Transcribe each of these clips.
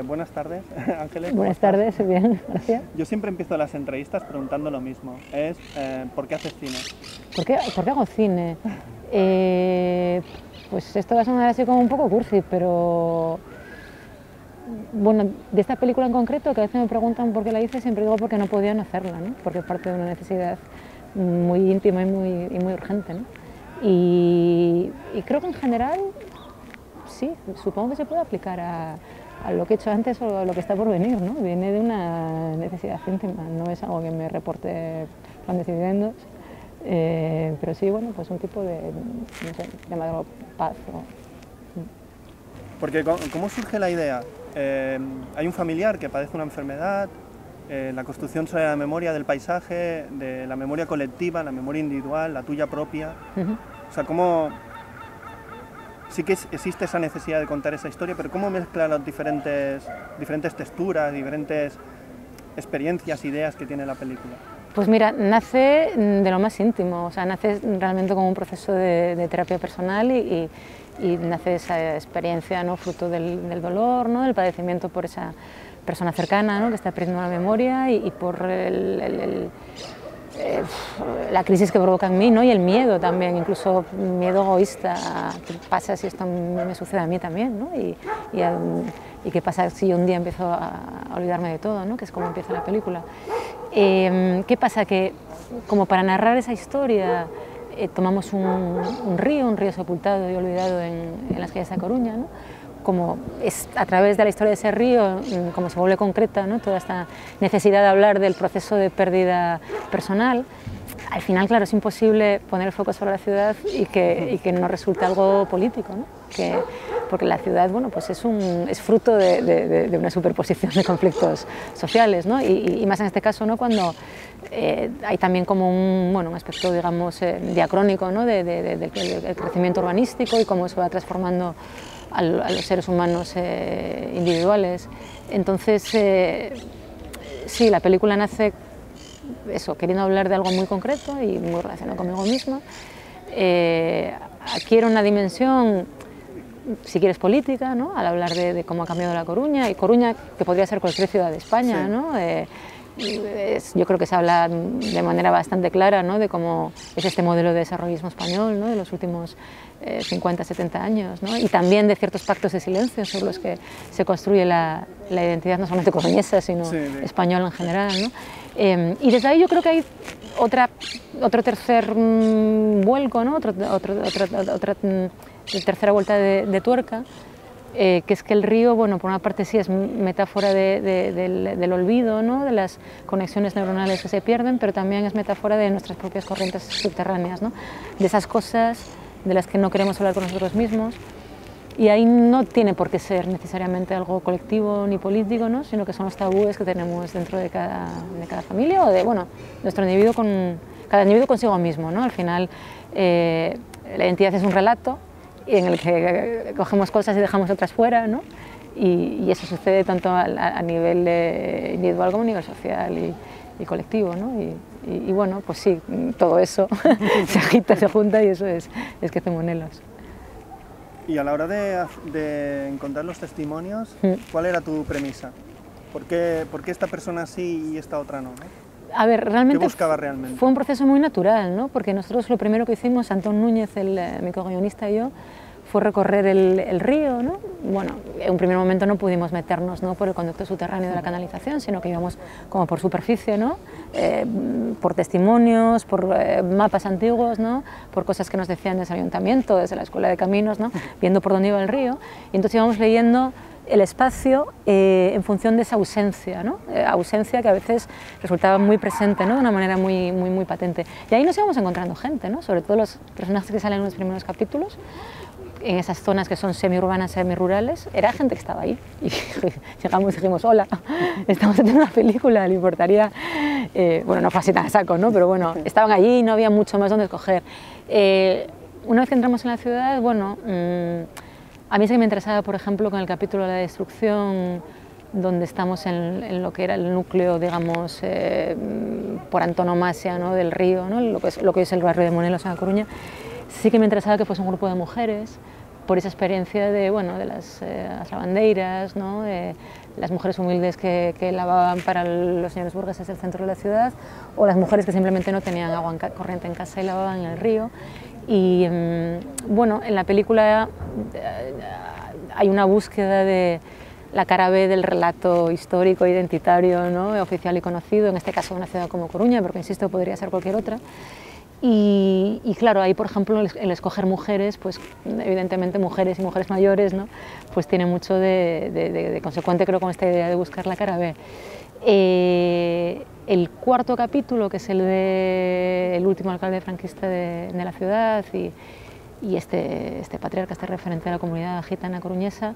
Buenas tardes, Ángeles. Buenas tardes, bien, gracias. Yo siempre empiezo las entrevistas preguntando lo mismo, ¿por qué haces cine? ¿Por qué hago cine? Pues esto va a sonar así como un poco cursi, pero bueno, de esta película en concreto, que a veces me preguntan por qué la hice, siempre digo porque no podía no hacerla, ¿no? Porque parte de una necesidad muy íntima y muy urgente, ¿no? Y creo que en general, sí, supongo que se puede aplicar a lo que he hecho antes o a lo que está por venir, ¿no? Viene de una necesidad íntima, no es algo que me reporte clandestinos, pero sí, bueno, pues un tipo de, no sé, llamarlo paz. Porque, ¿cómo surge la idea? Hay un familiar que padece una enfermedad, la construcción sobre la memoria del paisaje, de la memoria colectiva, la memoria individual, la tuya propia. O sea, ¿cómo...? Sí que existe esa necesidad de contar esa historia, pero ¿cómo mezcla las diferentes texturas, diferentes experiencias, ideas que tiene la película? Pues mira, nace de lo más íntimo, o sea, nace realmente como un proceso de terapia personal y nace esa experiencia, ¿no? Fruto del dolor, ¿no? Del padecimiento por esa persona cercana, ¿no? Que está perdiendo la memoria y por la crisis que provoca en mí, ¿no? Y el miedo también, incluso miedo egoísta, ¿qué pasa si esto me sucede a mí también, ¿no? Y qué pasa si yo un día empiezo a olvidarme de todo, ¿no? Que es como empieza la película. ¿Qué pasa? Que como para narrar esa historia tomamos un río sepultado y olvidado en las calles de Coruña, ¿no? Como es a través de la historia de ese río, como se vuelve concreta, ¿no? Toda esta necesidad de hablar del proceso de pérdida personal, al final, claro, es imposible poner el foco sobre la ciudad y que no resulte algo político, ¿no? Porque la ciudad, bueno, pues es fruto de una superposición de conflictos sociales, ¿no? Y más en este caso, ¿no? Cuando hay también como un aspecto, digamos, diacrónico, ¿no? Del crecimiento urbanístico y cómo se va transformando a los seres humanos individuales. Entonces, sí, la película nace eso, queriendo hablar de algo muy concreto y muy relacionado conmigo misma. Adquiere una dimensión, si quieres, política, ¿no? Al hablar de cómo ha cambiado La Coruña, y Coruña, que podría ser cualquier ciudad de España, sí. ¿No? Yo creo que se habla de manera bastante clara, ¿no? De cómo es este modelo de desarrollismo español, ¿no? De los últimos 50, 70 años, ¿no? Y también de ciertos pactos de silencio sobre los que se construye la identidad no solamente coruñesa, sino sí, española en general, ¿no? Y desde ahí yo creo que hay otro tercer vuelco, ¿no? Otra tercera vuelta de tuerca, que es que el río, bueno, por una parte sí es metáfora del olvido, ¿no? De las conexiones neuronales que se pierden, pero también es metáfora de nuestras propias corrientes subterráneas, ¿no? De esas cosas de las que no queremos hablar con nosotros mismos. Y ahí no tiene por qué ser necesariamente algo colectivo ni político, ¿no? Sino que son los tabúes que tenemos dentro de cada familia o de, bueno, cada individuo consigo mismo, ¿no? Al final, la identidad es un relato en el que cogemos cosas y dejamos otras fuera, ¿no? Y eso sucede tanto a nivel individual como a nivel social y colectivo, ¿no? Y bueno, pues sí, todo eso se agita, se junta y eso es que hacemos Monelos. Y a la hora de encontrar los testimonios, ¿cuál era tu premisa? ¿Por qué esta persona sí y esta otra no? A ver, realmente, ¿qué buscaba realmente? Fue un proceso muy natural, ¿no? Porque nosotros lo primero que hicimos, Antón Núñez, mi co-guionista y yo, fue recorrer el río, ¿no? Bueno, en un primer momento no pudimos meternos, ¿no? Por el conducto subterráneo de la canalización, sino que íbamos como por superficie, ¿no? Por testimonios, por mapas antiguos, ¿no? Por cosas que nos decían desde el ayuntamiento, desde la Escuela de Caminos, ¿no? Viendo por dónde iba el río, y entonces íbamos leyendo el espacio en función de esa ausencia, ¿no? Ausencia que a veces resultaba muy presente, ¿no? De una manera muy patente. Y ahí nos íbamos encontrando gente, ¿no? Sobre todo los personajes que salen en los primeros capítulos, en esas zonas que son semiurbanas, semirurales, era gente que estaba ahí. Y llegamos y dijimos, hola, estamos haciendo una película, ¿le importaría? Bueno, no fue así tan a saco, ¿no? Pero bueno, estaban allí y no había mucho más donde escoger. Una vez que entramos en la ciudad, bueno, a mí sí que me interesaba, por ejemplo, con el capítulo de la destrucción, donde estamos en lo que era el núcleo, digamos, por antonomasia, ¿no? Del río, ¿no? Lo que es el barrio de Monelos en La Coruña. Sí que me interesaba que fuese un grupo de mujeres, por esa experiencia de, bueno, de las lavandeiras, ¿no? Las mujeres humildes que lavaban para los señores burgueses del centro de la ciudad, o las mujeres que simplemente no tenían agua corriente en casa y lavaban en el río. Y bueno, en la película hay una búsqueda de la cara B del relato histórico, identitario, ¿no? Oficial y conocido, en este caso una ciudad como Coruña, porque insisto, podría ser cualquier otra. Y claro, ahí por ejemplo el escoger mujeres, pues evidentemente mujeres y mujeres mayores, ¿no? Pues tiene mucho de consecuente, creo, con esta idea de buscar la cara B. El cuarto capítulo, que es el último alcalde franquista de la ciudad y este patriarca, este referente de la comunidad gitana coruñesa,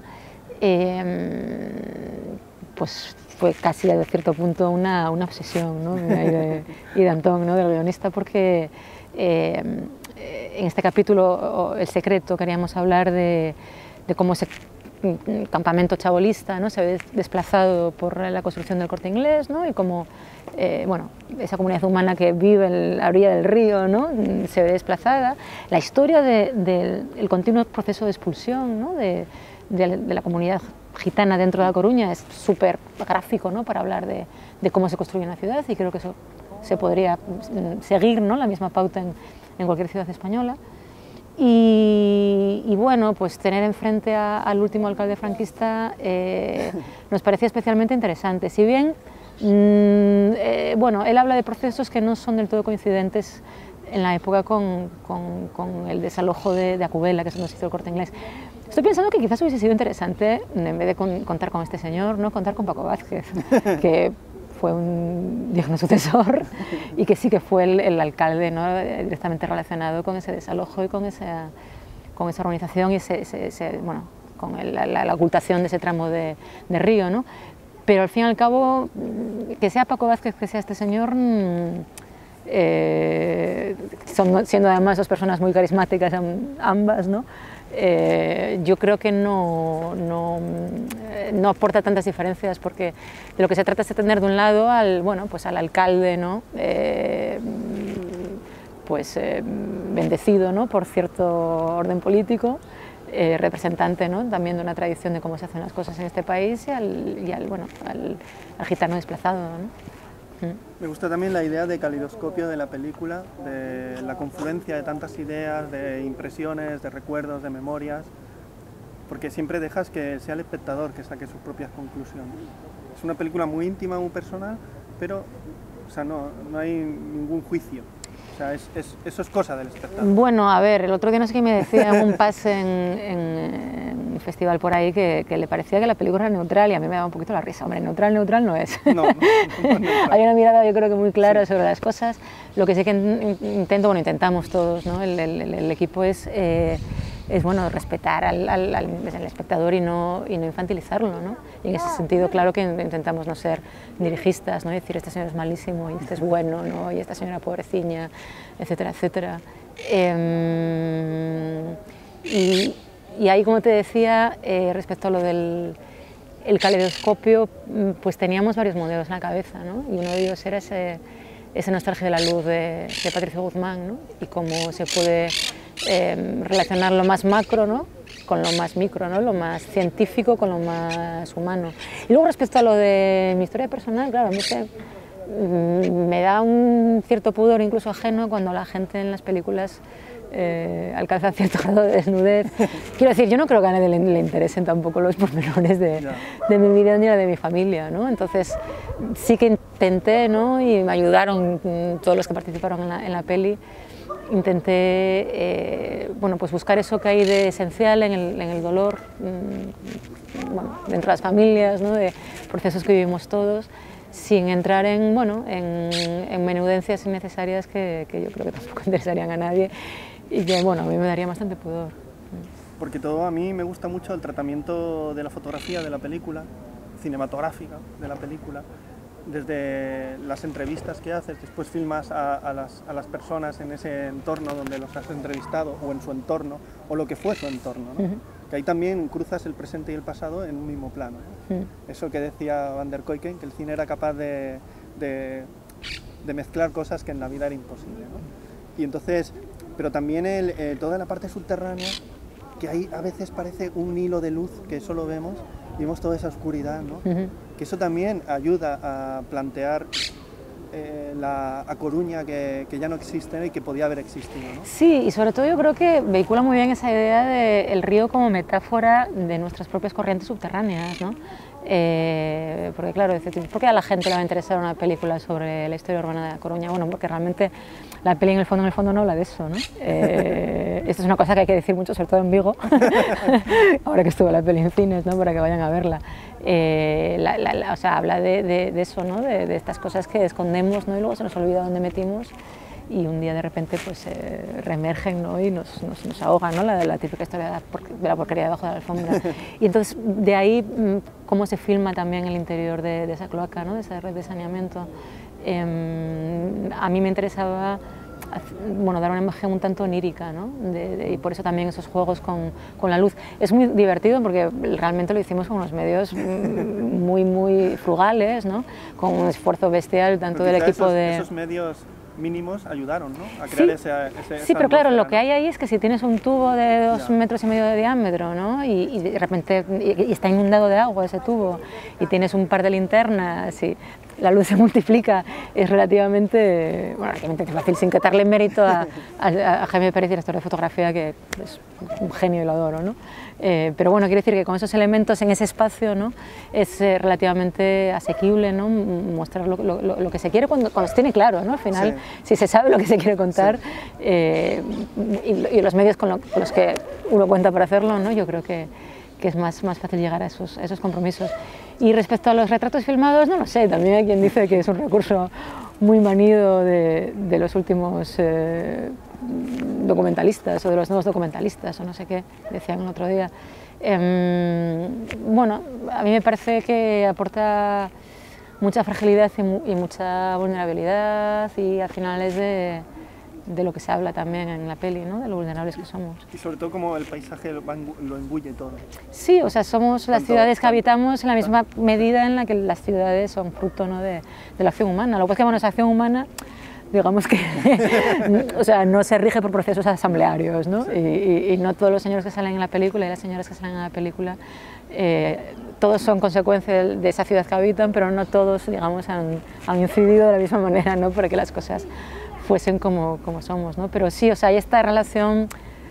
pues fue casi a cierto punto una obsesión, ¿no? Y de Antón, ¿no? Del guionista, porque en este capítulo, El secreto, queríamos hablar de cómo ese campamento chabolista, ¿no? Se ve desplazado por la construcción del Corte Inglés, ¿no? Y cómo bueno, esa comunidad humana que vive en la orilla del río, ¿no? Se ve desplazada. La historia del continuo proceso de expulsión, ¿no? de la comunidad gitana dentro de La Coruña es súper gráfico, ¿no? Para hablar de cómo se construye una ciudad, y creo que eso se podría seguir, ¿no? La misma pauta en cualquier ciudad española. Y bueno, pues tener enfrente al último alcalde franquista nos parecía especialmente interesante. Si bien, bueno, él habla de procesos que no son del todo coincidentes en la época con el desalojo de Acubela, que es donde se hizo el Corte Inglés. Estoy pensando que quizás hubiese sido interesante, en vez de contar con este señor, ¿no? Contar con Paco Vázquez, que fue un digno sucesor y que sí que fue el alcalde, ¿no? Directamente relacionado con ese desalojo y con esa organización y bueno, con la ocultación de ese tramo de río, ¿no? Pero al fin y al cabo, que sea Paco Vázquez, que sea este señor, siendo además dos personas muy carismáticas ambas, ¿no? Yo creo que no aporta tantas diferencias, porque de lo que se trata es de tener de un lado bueno, pues al alcalde, ¿no? Bendecido, ¿no? Por cierto orden político, representante, ¿no? También de una tradición de cómo se hacen las cosas en este país, y al gitano desplazado, ¿no? Me gusta también la idea de calidoscopio de la película, de la confluencia de tantas ideas, de impresiones, de recuerdos, de memorias, porque siempre dejas que sea el espectador que saque sus propias conclusiones. Es una película muy íntima, muy personal, pero o sea, no hay ningún juicio. O sea, eso es cosa del espectador. Bueno, a ver, el otro día no sé qué me decía en un pase en un festival por ahí que le parecía que la película era neutral, y a mí me daba un poquito la risa. Hombre, neutral no es. No. Hay una mirada, yo creo que muy clara, sí, sobre las cosas. Lo que sí que intentamos todos, ¿no? El equipo es bueno, respetar al espectador y no infantilizarlo, ¿no? Y en ese sentido, claro que intentamos no ser dirigistas, ¿no? Decir, este señor es malísimo y este es bueno, ¿no? Y esta señora pobrecilla, etcétera, etcétera. Y ahí, como te decía, respecto a lo del caleidoscopio, pues teníamos varios modelos en la cabeza, ¿no? Y uno de ellos era ese Nostalgia de la luz de Patricio Guzmán, ¿no? Y cómo se puede relacionar lo más macro, ¿no? Con lo más micro, ¿no? Lo más científico con lo más humano. Y luego, respecto a lo de mi historia personal, claro, a mí me da un cierto pudor, incluso ajeno, cuando la gente en las películas alcanza cierto grado de desnudez. Quiero decir, yo no creo que a nadie le interesen tampoco los pormenores de mi vida ni la de mi familia, ¿no? Entonces sí que intenté, ¿no? Y me ayudaron todos los que participaron en la peli. Intenté bueno, pues buscar eso que hay de esencial en el dolor, bueno, dentro de las familias, ¿no? De procesos que vivimos todos, sin entrar en menudencias innecesarias que yo creo que tampoco interesarían a nadie, y que, bueno, a mí me daría bastante pudor. Porque a mí me gusta mucho el tratamiento de la fotografía de la película, cinematográfica de la película, desde las entrevistas que haces, después filmas a las personas en ese entorno donde los has entrevistado, o en su entorno, o lo que fue su entorno, ¿no? Que ahí también cruzas el presente y el pasado en un mismo plano, ¿no? Eso que decía Van der Kuyken, que el cine era capaz de mezclar cosas que en la vida era imposible, ¿no? Y entonces, pero también toda la parte subterránea que ahí a veces parece un hilo de luz que solo vemos y vemos toda esa oscuridad, ¿no? Que eso también ayuda a plantear a Coruña que ya no existe y que podía haber existido, ¿no? Sí, y sobre todo yo creo que vehicula muy bien esa idea del río como metáfora de nuestras propias corrientes subterráneas, ¿no? Porque claro, ¿por qué a la gente le va a interesar una película sobre la historia urbana de La Coruña? Bueno, porque realmente la peli en el fondo no habla de eso, ¿no? Esto es una cosa que hay que decir mucho, sobre todo en Vigo, ahora que estuvo la peli en cines, ¿no? Para que vayan a verla. O sea, habla de eso, ¿no? De estas cosas que escondemos, ¿no? Y luego se nos olvida dónde metimos y un día de repente pues reemergen, ¿no? Y nos ahogan, ¿no? La típica historia de la porquería debajo de la alfombra. Y entonces de ahí cómo se filma también el interior de esa cloaca, ¿no? De esa red de saneamiento. A mí me interesaba dar una imagen un tanto onírica, ¿no? Y por eso también esos juegos con la luz. Es muy divertido porque realmente lo hicimos con unos medios muy frugales, ¿no? Con un esfuerzo bestial tanto del equipo esos medios mínimos ayudaron, ¿no? A crear sí, pero claro, lo que hay ahí es que si tienes un tubo de 2,5 metros de diámetro, ¿no? Y de repente está inundado de agua ese tubo y tienes un par de linternas y la luz se multiplica, es relativamente fácil, sin quitarle mérito a Jaime Pérez, director de fotografía, que es un genio y lo adoro, ¿no? Pero bueno, quiero decir que con esos elementos en ese espacio, ¿no? Es relativamente asequible, ¿no? Mostrar lo que se quiere cuando se tiene claro, ¿no? Al final, si se sabe lo que se quiere contar y los medios con los que uno cuenta para hacerlo, ¿no? Yo creo que es más fácil llegar a esos compromisos. Y respecto a los retratos filmados, no lo sé, también hay quien dice que es un recurso muy manido de los últimos documentalistas o de los nuevos documentalistas o no sé qué, decían el otro día. Bueno, a mí me parece que aporta mucha fragilidad y mucha vulnerabilidad y al final es de lo que se habla también en la peli, ¿no? De lo vulnerables que somos. Y sobre todo como el paisaje lo engulle todo. Sí, o sea, somos las ciudades que habitamos en la misma medida en la que las ciudades son fruto, ¿no? de la acción humana. Lo que pasa es que, bueno, esa acción humana, digamos que o sea, no se rige por procesos asamblearios, ¿no? Y no todos los señores que salen en la película y las señoras que salen en la película todos son consecuencia de esa ciudad que habitan, pero no todos, digamos, han incidido de la misma manera, ¿no? Para que las cosas fuesen como somos, ¿no? Pero sí, o sea, hay esta relación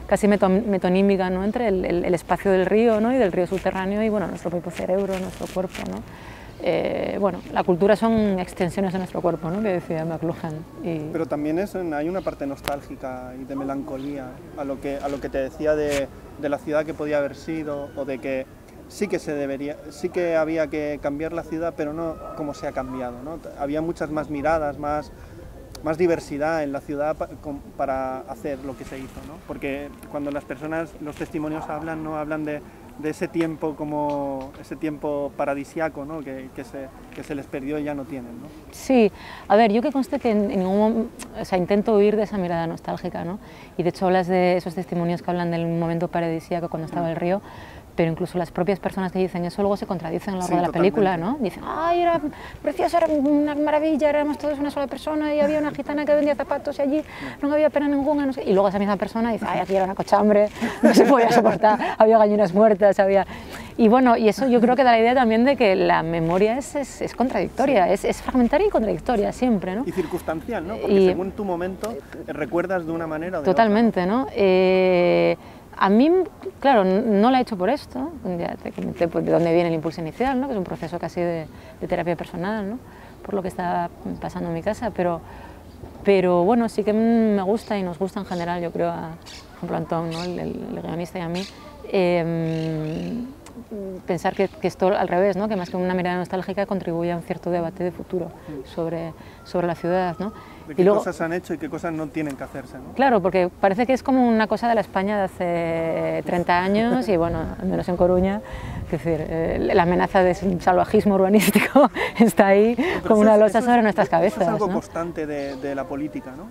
casi metonímica, ¿no? Entre el espacio del río, ¿no? Y del río subterráneo y, bueno, nuestro propio cerebro, nuestro cuerpo, ¿no? Bueno, la cultura son extensiones de nuestro cuerpo, ¿no? Que decía McLuhan. Pero también hay una parte nostálgica y de melancolía a lo que te decía de la ciudad que podía haber sido o de que sí que había que cambiar la ciudad, pero no como se ha cambiado, ¿no? Había muchas más miradas, más diversidad en la ciudad para hacer lo que se hizo, ¿no? Porque cuando las personas, los testimonios hablan, ¿no? Hablan de ese tiempo como ese tiempo paradisiaco, ¿no? que se les perdió y ya no tienen, ¿no? Sí, a ver, yo que conste que en ningún momento, o sea, intento huir de esa mirada nostálgica, ¿no? Y de hecho hablas de esos testimonios que hablan del momento paradisíaco cuando estaba el río, pero incluso las propias personas que dicen eso luego se contradicen a lo largo de la película, ¿no? Dicen, ay, era precioso, era una maravilla, éramos todos una sola persona y había una gitana que vendía zapatos y allí no había pena ninguna, no sé. Y luego esa misma persona dice, ay, aquí era una cochambre, no se podía soportar, había gallinas muertas, había... Y bueno, y eso yo creo que da la idea también de que la memoria es contradictoria, es fragmentaria y contradictoria siempre, ¿no? Y circunstancial, ¿no? Porque según tu momento recuerdas de una manera o de totalmente, otra. ¿no? A mí, claro, no la he hecho por esto, ya te comenté pues, de dónde viene el impulso inicial, ¿no? Que es un proceso casi de terapia personal, ¿no? Por lo que está pasando en mi casa, pero bueno, sí que me gusta y nos gusta en general, yo creo, por ejemplo, a Antón, ¿no? el guionista y a mí, pensar que esto al revés, ¿no? Que más que una mirada nostálgica contribuye a un cierto debate de futuro sobre la ciudad, ¿no? De qué cosas han hecho y qué cosas no tienen que hacerse, ¿no? Claro, porque parece que es como una cosa de la España de hace 30 años y bueno, al menos en Coruña, es decir, la amenaza de salvajismo urbanístico está ahí como una losa sobre nuestras cabezas. Eso es algo ¿no? constante de la política, ¿no?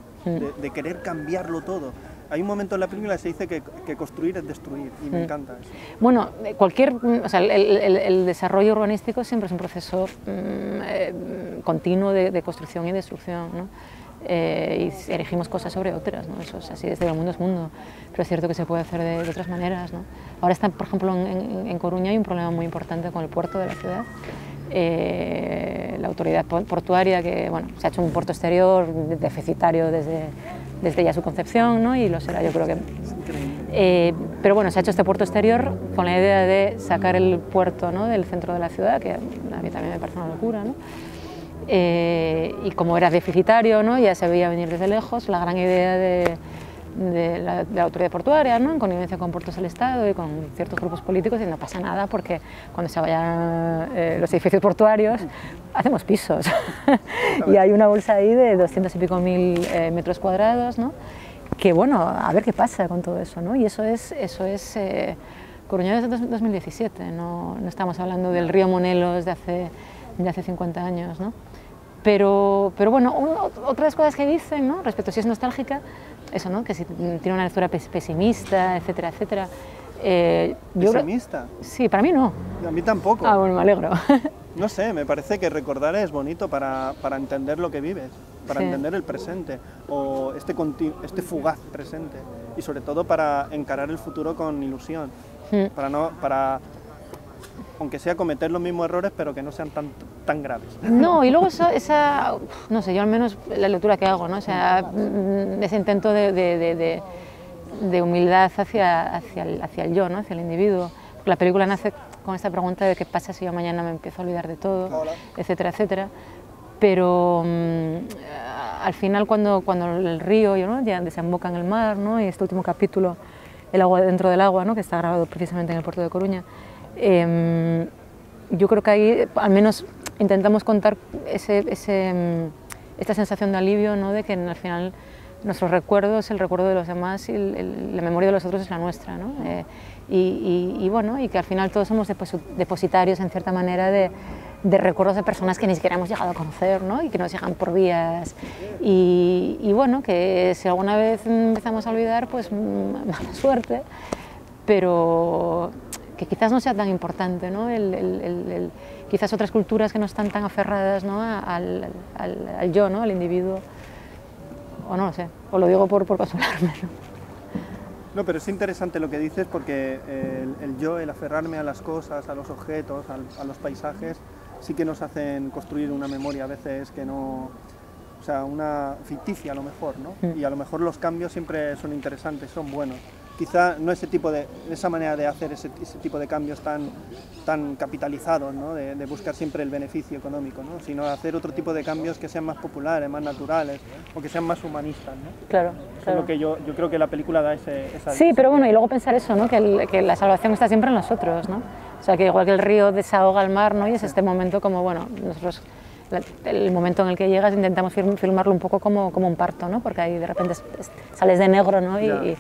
De querer cambiarlo todo. Hay un momento en la película que se dice que construir es destruir y me encanta eso. Bueno, o sea, el desarrollo urbanístico siempre es un proceso continuo de construcción y destrucción, ¿no? y erigimos cosas sobre otras, ¿no? Eso es así, desde el mundo es mundo, pero es cierto que se puede hacer de otras maneras, ¿no? Ahora está, por ejemplo, en Coruña hay un problema muy importante con el puerto de la ciudad. La autoridad portuaria, que bueno, se ha hecho un puerto exterior deficitario desde ya su concepción, ¿no? Y lo será, yo creo que... pero bueno, se ha hecho este puerto exterior con la idea de sacar el puerto, ¿no?, del centro de la ciudad, que a mí también me parece una locura, ¿no? Y como era deficitario, ¿no?, ya se veía venir desde lejos la gran idea de la autoridad portuaria, ¿no?, en connivencia con Puertos del Estado y con ciertos grupos políticos, y no pasa nada porque cuando se vayan los edificios portuarios hacemos pisos y hay una bolsa ahí de 200 y pico mil metros cuadrados, ¿no?, que bueno, a ver qué pasa con todo eso, ¿no? Y eso es Coruña desde 2017, no estamos hablando del río Monelos de hace 50 años, ¿no? Pero bueno, otra de las cosas que dicen, ¿no?, respecto a si es nostálgica, eso, ¿no?, que si tiene una lectura pesimista, etcétera, etcétera. ¿Pesimista? Sí, para mí no. A mí tampoco. Ah, bueno, me alegro. No sé, me parece que recordar es bonito para entender lo que vives, para entender el presente, o este fugaz presente, y sobre todo para encarar el futuro con ilusión, para aunque sea cometer los mismos errores, pero que no sean tan graves. No, y luego esa, no sé, yo al menos la lectura que hago, ¿no?, o sea, ese intento de humildad hacia el yo, ¿no?, hacia el individuo. La película nace con esta pregunta de qué pasa si yo mañana me empiezo a olvidar de todo, etcétera, etcétera. Pero al final, cuando el río, ¿no?, ya desemboca en el mar, ¿no?, y este último capítulo, el agua dentro del agua, ¿no?, que está grabado precisamente en el puerto de Coruña, yo creo que ahí al menos intentamos contar esta sensación de alivio, ¿no?, de que al final nuestro recuerdo es el recuerdo de los demás y la memoria de los otros es la nuestra, ¿no? Y bueno, y que al final todos somos depositarios en cierta manera de recuerdos de personas que ni siquiera hemos llegado a conocer, ¿no?, y que nos llegan por vías, y bueno, que si alguna vez empezamos a olvidar, pues mala suerte, pero que quizás no sea tan importante, ¿no?, quizás otras culturas que no están tan aferradas, ¿no?, al yo, ¿no?, al individuo, o no lo sé, o lo digo por consolarme, ¿no? No, pero es interesante lo que dices, porque el yo, el aferrarme a las cosas, a los objetos, a los paisajes, sí que nos hacen construir una memoria a veces que no... O sea, una ficticia a lo mejor, ¿no? Y a lo mejor los cambios siempre son interesantes, son buenos. Quizá no esa manera de hacer ese tipo de cambios tan capitalizados, ¿no?, de buscar siempre el beneficio económico, ¿no?, sino hacer otro tipo de cambios que sean más populares, más naturales, o que sean más humanistas, ¿no? Claro, claro. Es lo que yo creo que la película da esa... Sí, pero bueno, y luego pensar eso, ¿no?, que la salvación está siempre en nosotros, ¿no? O sea, que igual que el río desahoga al mar, ¿no?, y es este momento como, bueno, nosotros... El momento en el que llegas intentamos filmarlo un poco como un parto, ¿no?, porque ahí de repente sales de negro, ¿no?, y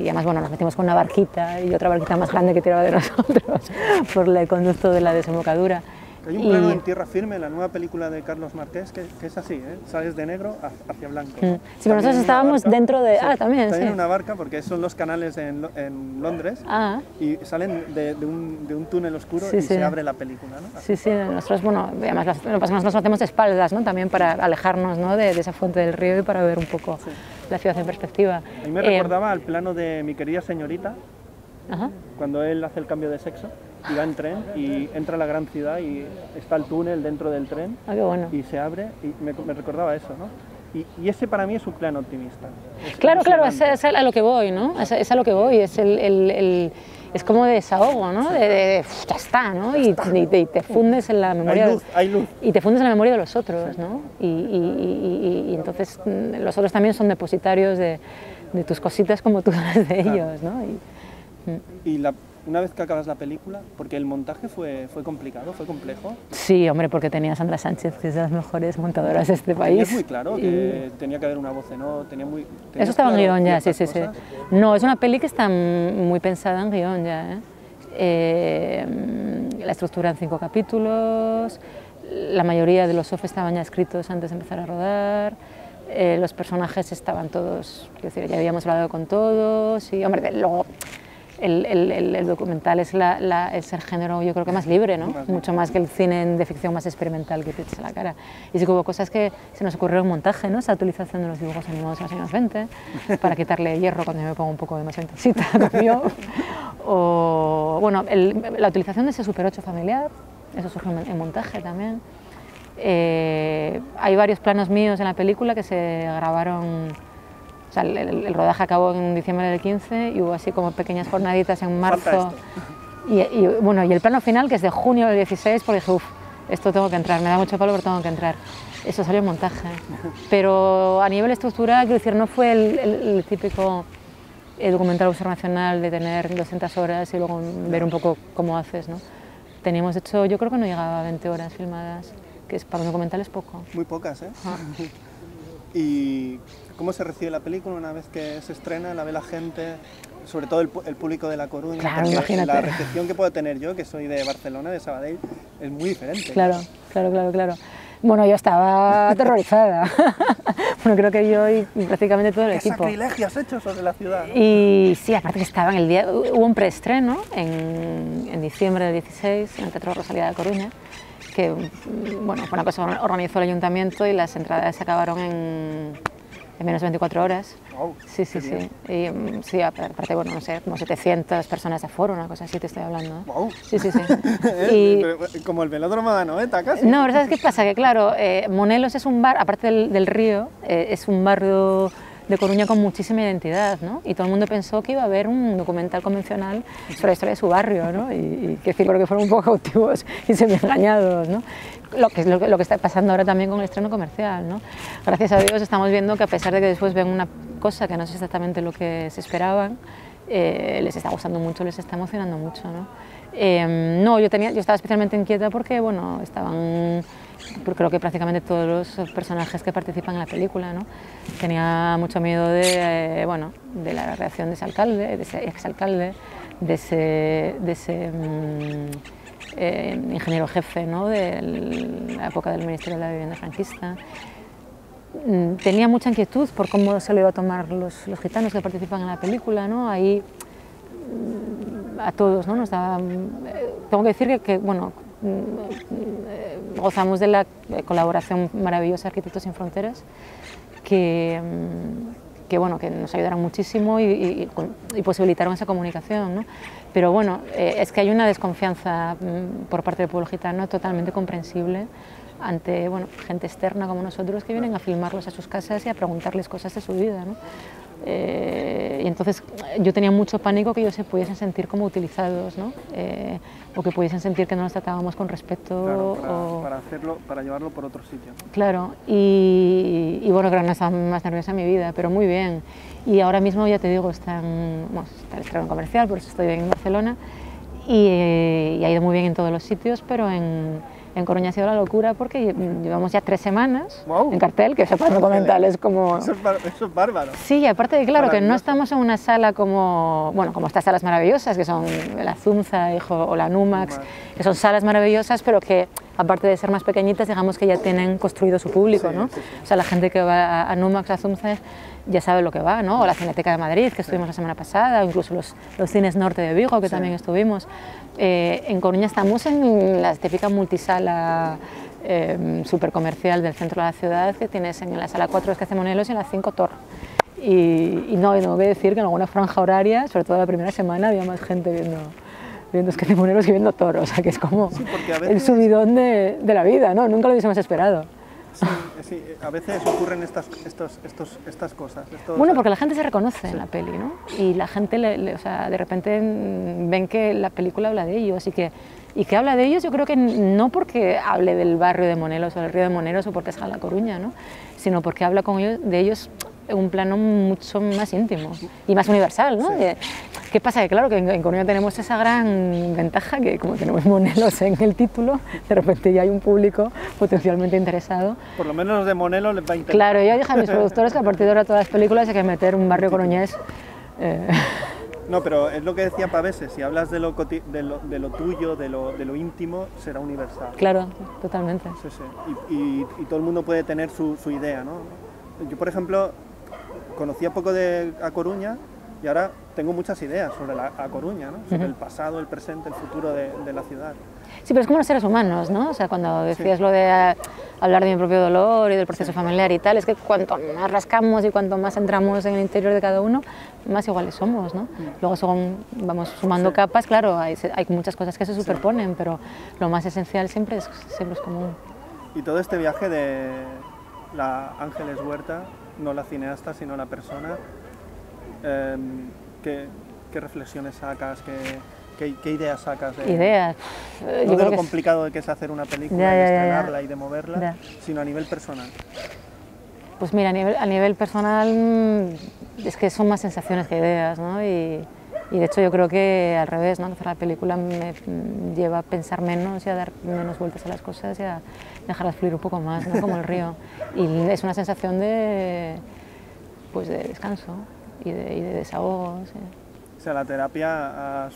además, bueno, nos metimos con una barquita y otra barquita más grande que tiraba de nosotros por el conducto de la desembocadura. Hay un plano en Tierra Firme, la nueva película de Carlos Marqués, que es así, ¿eh? Sales de negro hacia blanco. ¿No? Sí, pero nosotros estábamos dentro de... Sí, también, también sí. en una barca, porque son los canales en Londres, y salen de un túnel oscuro y se abre la película, ¿no? Así. Sí, nosotros, bueno, además lo que pasa es que nosotros hacemos de espaldas, ¿no?, también para alejarnos, ¿no?, de esa fuente del río y para ver un poco la ciudad en perspectiva. A mí me recordaba al plano de Mi querida señorita, cuando él hace el cambio de sexo y va en tren y entra a la gran ciudad y está el túnel dentro del tren, qué bueno. Y se abre, y me recordaba eso, ¿no? Y ese para mí es un plano optimista. Claro, es a lo que voy, ¿no? Es a lo que voy, es como de desahogo, ¿no? Ya está, ¿no? Y te fundes en la memoria... Hay luz. Y te fundes en la memoria de los otros, ¿no? Y entonces los otros también son depositarios de tus cositas como tú las de ellos, ¿no? Y una vez que acabas la película, porque el montaje fue complicado, fue complejo. Sí, hombre, porque tenía a Sandra Sánchez, que es de las mejores montadoras de este país. Es muy claro que tenía que haber una voz en off, eso estaba en guión ya, sí. No, es una peli que está muy pensada en guión ya, la estructura en 5 capítulos, la mayoría de los off estaban ya escritos antes de empezar a rodar, los personajes estaban todos, es decir, ya habíamos hablado con todos, y hombre, luego el documental es el género, yo creo que más libre, ¿no? Mucho más que el cine de ficción más experimental que te echa la cara. Y sí que hubo cosas que se nos ocurrió en montaje, ¿no? Esa utilización de los dibujos animados en los años 20 para quitarle hierro cuando yo me pongo un poco demasiado intensita como yo. O, bueno, la utilización de ese Super 8 familiar, eso surgió en montaje también. Hay varios planos míos en la película que se grabaron. O sea, el rodaje acabó en diciembre del 15 y hubo así como pequeñas jornaditas en marzo. Bueno, y el plano final, que es de junio del 16, porque dije, uff, esto tengo que entrar, me da mucho palo, pero tengo que entrar. Eso salió en montaje. Pero a nivel estructural, quiero decir, no fue el típico documental observacional de tener 200 horas y luego ver un poco cómo haces, ¿no? Teníamos, de hecho, yo creo que no llegaba a 20 horas filmadas, que para un documental es poco. Muy pocas, ¿eh? ¿Y cómo se recibe la película una vez que se estrena? ¿La ve la gente? Sobre todo el público de La Coruña. Claro, imagínate. La recepción que puedo tener yo, que soy de Barcelona, de Sabadell, es muy diferente. Claro, claro. Bueno, yo estaba aterrorizada. Bueno, creo que yo y prácticamente todo el equipo. ¿Qué sacrilegios hechos sobre la ciudad? Y sí, aparte que estaba en el día... Hubo un preestreno en diciembre del 16 en el Teatro Rosalía de Coruña, que bueno, fue una cosa que organizó el ayuntamiento y las entradas se acabaron en menos de 24 horas. Wow, sí. Y, sí, aparte, bueno, no sé, como 700 personas de aforo, una cosa así te estoy hablando. Wow. Sí. Y, como el velódromo de Anoeta, casi. No, pero ¿sabes qué pasa? Que claro, Monelos es un bar, aparte del río, es un barrio de Coruña con muchísima identidad, ¿no? Y todo el mundo pensó que iba a haber un documental convencional sobre la historia de su barrio, ¿no? Y que creo que fueron un poco cautivos y semi-engañados, ¿no? Lo que está pasando ahora también con el estreno comercial, ¿no? Gracias a Dios estamos viendo que a pesar de que después ven una cosa que no es exactamente lo que se esperaban, les está gustando mucho, les está emocionando mucho, ¿no? No, yo estaba especialmente inquieta porque, bueno, creo que prácticamente todos los personajes que participan en la película, ¿no? Tenía mucho miedo de la reacción de ese alcalde, de ese exalcalde, de ese ingeniero jefe, ¿no? De la época del Ministerio de la Vivienda franquista. Tenía mucha inquietud por cómo se lo iba a tomar los gitanos que participan en la película, ¿no? Ahí a todos, ¿no? Tengo que decir que bueno, gozamos de la colaboración maravillosa de Arquitectos Sin Fronteras, que nos ayudaron muchísimo y posibilitaron esa comunicación, ¿no? Pero bueno, es que hay una desconfianza por parte del pueblo gitano totalmente comprensible ante gente externa como nosotros que vienen a filmarlos a sus casas y a preguntarles cosas de su vida, ¿no? Y entonces yo tenía mucho pánico que ellos se pudiesen sentir como utilizados, ¿no? O que pudiesen sentir que no los tratábamos con respeto. Claro, para llevarlo por otro sitio. Claro, y bueno, creo que no estaba más nerviosa en mi vida, pero muy bien. Y ahora mismo, ya te digo, está el estreno comercial, por eso estoy en Barcelona, y ha ido muy bien en todos los sitios, pero en Coruña ha sido la locura porque llevamos ya 3 semanas en cartel, que eso para documentales como... Eso es bárbaro. Sí, aparte de claro que no estamos en una sala como estas salas maravillosas, que son la Zunza o la Numax, que son salas maravillosas, pero que aparte de ser más pequeñitas, digamos que ya tienen construido su público, ¿no? Sí. O sea, la gente que va a Numax, a Zunza, ya sabe lo que va, ¿no? O la Cineteca de Madrid, que estuvimos la semana pasada, o incluso los cines norte de Vigo, que también estuvimos. En Coruña estamos en la típica multisala súper comercial del centro de la ciudad, que tienes en la sala 4 Esquece Monelos y en la 5 Tor. Y no, tengo que decir que en alguna franja horaria, sobre todo la primera semana, había más gente viendo Esquece Monelos que viendo Tor, o sea que es como el subidón de la vida, ¿no? Nunca lo hubiésemos esperado. Sí, a veces ocurren estas cosas. Bueno, porque la gente se reconoce en la peli, ¿no? Y la gente, de repente ven que la película habla de ellos y que habla de ellos, yo creo que no porque hable del barrio de Monelos o del río de Monelos o porque es La Coruña, ¿no? Sino porque habla de ellos en un plano mucho más íntimo y más universal, ¿no? Sí. ¿Qué pasa? Que claro, que en Coruña tenemos esa gran ventaja que como tenemos Monelos en el título, de repente ya hay un público potencialmente interesado. Por lo menos los de Monelos les va a interesar. Claro, yo dije a mis productores que a partir de ahora todas las películas hay que meter un barrio coruñés. No, pero es lo que decía Pavese, si hablas de lo tuyo, de lo íntimo, será universal. Claro, totalmente. Sí. Y todo el mundo puede tener su idea, ¿no? Yo, por ejemplo, conocía poco a Coruña y ahora tengo muchas ideas sobre A Coruña, ¿no? Sobre el pasado, el presente, el futuro de la ciudad. Sí, pero es como los seres humanos, ¿no? O sea, cuando decías lo de hablar de mi propio dolor y del proceso familiar y tal, es que cuanto más rascamos y cuanto más entramos en el interior de cada uno, más iguales somos, ¿no? Luego, según vamos sumando capas, claro, hay muchas cosas que se superponen, pero lo más esencial siempre es común. Y todo este viaje de la Ángeles Huerta, no la cineasta, sino la persona, ¿qué reflexiones sacas? ¿Qué ideas sacas? Ideas. No de lo complicado que es hacer una película y estrenarla y de moverla, sino a nivel personal. Pues mira, a nivel personal es que son más sensaciones que ideas, ¿no? Y de hecho yo creo que al revés, ¿no? Hacer la película me lleva a pensar menos y a dar menos vueltas a las cosas y a dejarlas fluir un poco más, ¿no? Como el río. Y es una sensación de descanso y de desahogo. Sí. O sea, la terapia ha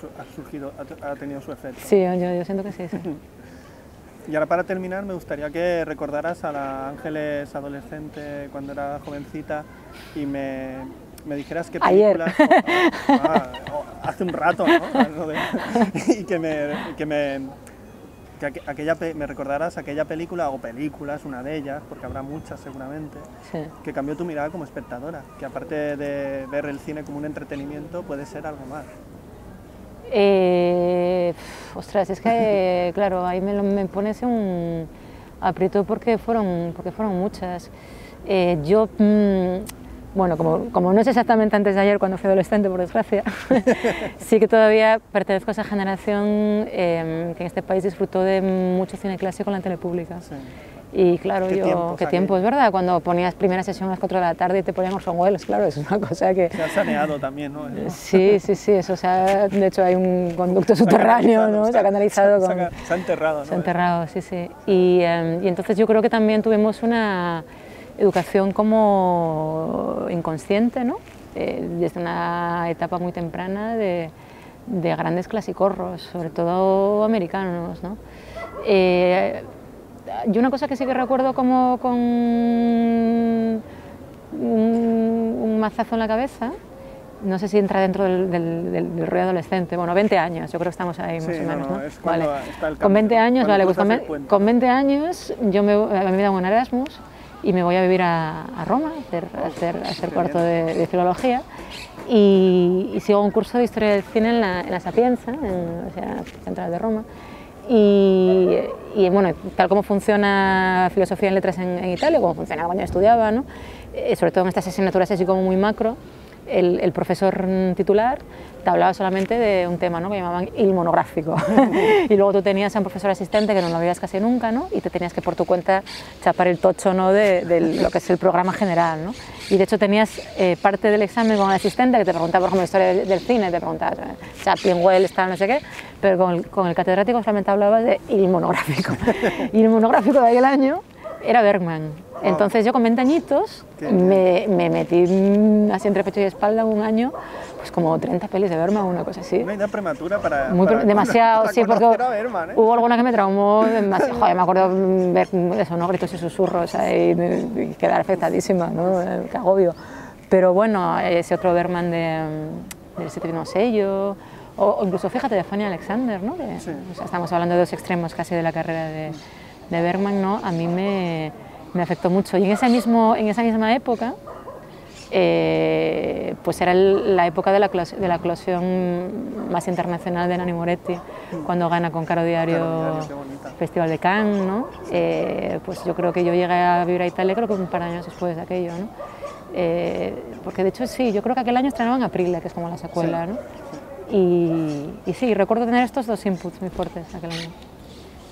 tenido su efecto. Sí, yo siento que sí. Y ahora para terminar me gustaría que recordaras a la Ángeles adolescente cuando era jovencita y me dijeras qué película... hace un rato, ¿no? Y que me recordaras aquella película o películas, una de ellas, porque habrá muchas seguramente, sí, que cambió tu mirada como espectadora, que aparte de ver el cine como un entretenimiento puede ser algo más. Ostras, es que claro, ahí me pones un aprieto porque fueron muchas. Bueno, como no es exactamente antes de ayer cuando fui adolescente, por desgracia, sí que todavía pertenezco a esa generación que en este país disfrutó de mucho cine clásico en la tele pública. Sí. Y claro, qué tiempo, es verdad, cuando ponías primera sesión a las 4 de la tarde y te ponían Orson Welles, claro, es una cosa que... Se ha saneado también, ¿no? Sí, eso, de hecho hay un conducto subterráneo, ¿no? Se ha canalizado. Se ha enterrado, ¿no? Se ha enterrado, sí. Y entonces yo creo que también tuvimos una educación como inconsciente, ¿no? Desde una etapa muy temprana de grandes clasicorros, sobre todo americanos, ¿no? Yo una cosa que sí que recuerdo como con un mazazo en la cabeza, no sé si entra dentro del rollo adolescente, bueno, 20 años, yo creo que estamos ahí más o menos, ¿no? Es vale. Está el con 20 años, vale, pues con 20 años a mí me da un Erasmus y me voy a vivir a Roma, a hacer cuarto de filología y sigo un curso de historia del cine en la Sapienza, en la Universidad Central de Roma. Y bueno, tal como funciona filosofía en letras en Italia, como funcionaba cuando yo estudiaba, ¿no? Sobre todo en estas asignaturas así como muy macro, el profesor titular te hablaba solamente de un tema, ¿no? Que llamaban il monográfico. Y luego tú tenías a un profesor asistente que no lo veías casi nunca, ¿no? Y te tenías que por tu cuenta chapar el tocho, ¿no? de lo que es el programa general, ¿no? Y de hecho tenías parte del examen con el asistente que te preguntaba, por ejemplo, historia del cine, te preguntaba Chaplin, Wells, tal, no sé qué, pero con el catedrático solamente hablabas de il monográfico. Y el monográfico de aquel año era Bergman. Entonces yo con 20 años me metí así entre pecho y espalda un año, pues como 30 pelis de Bergman, una cosa así. Una edad prematura para demasiado, sí, porque Bergman, ¿eh? Hubo alguna que me traumó demasiado. Joder, me acuerdo ver eso, ¿no? Gritos y susurros y quedar afectadísima, ¿no? Qué agobio. Pero bueno, ese otro Bergman del Séptimo Sello, o incluso fíjate de Fanny Alexander, ¿no? Sí. O sea, estamos hablando de dos extremos casi de la carrera de Bergman, ¿no? A mí me afectó mucho. Y en esa misma época, pues era la época de la eclosión más internacional de Nanni Moretti, cuando gana con Caro Diario Festival de Cannes, ¿no? Pues yo creo que yo llegué a vivir a Italia creo que un par de años después de aquello, ¿no? Porque de hecho sí, yo creo que aquel año estrenaban Aprile, que es como la secuela, sí, ¿no? Y sí, recuerdo tener estos dos inputs muy fuertes aquel año.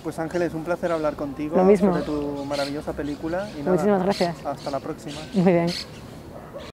Pues Ángeles, un placer hablar contigo sobre tu maravillosa película. Y nada, muchísimas gracias. Hasta la próxima. Muy bien.